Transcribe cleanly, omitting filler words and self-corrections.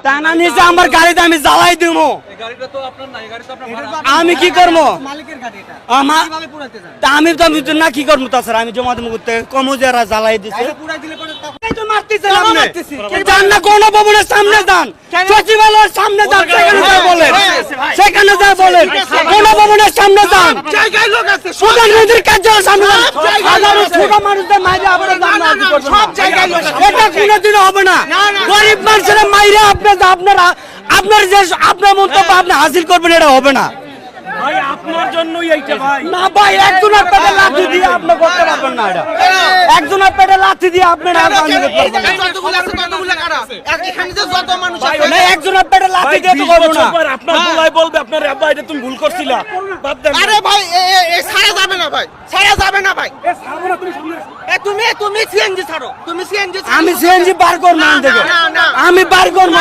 টানা নিচে আমার গাড়িতে আমি জ্বালাই দিব। আমি কি করবো? আমি তো না কি করবো? তাছাড়া আমি জমা দেবো করতে কমজেরা জ্বালাই দিছে। গণভবনের সামনে যান, সচিবালয়ের সামনে যান, সেখানে যা বলেন। গণভবনের সামনে যান, প্রধানমন্ত্রীর কার্যালয়ের সামনে যান। হাজারো ছোট মানুষদের মাইরে এটা কোনোদিনও হবে না। গরিব মানুষের মাইরে আপনার যে আপনার মন্তব্য আপনি হাসিল করবেন, এটা হবে না ভাই। আপনার জন্যই এইটা ভাই। না ভাই, একজনের পেটে লাথি দিয়ে আপনি করতে পারবেন না। এটা একজনের পেটে লাথি দিয়ে আপনি না করতে পারবেন না। একজনের পেটে লাথি দিয়ে তো করবো না। আপনার বলাই বলবে আপনার আব্বা এটা তুমি ভুল করছিলা। বাদ দেন। আরে ভাই ছাড়া যাবে না ভাই, ছাড়া যাবে না ভাই। তুমি সিএনজি ছাড়ো, তুমি সিএনজি। আমি সিএনজি বার করবো, আমি বার করবো।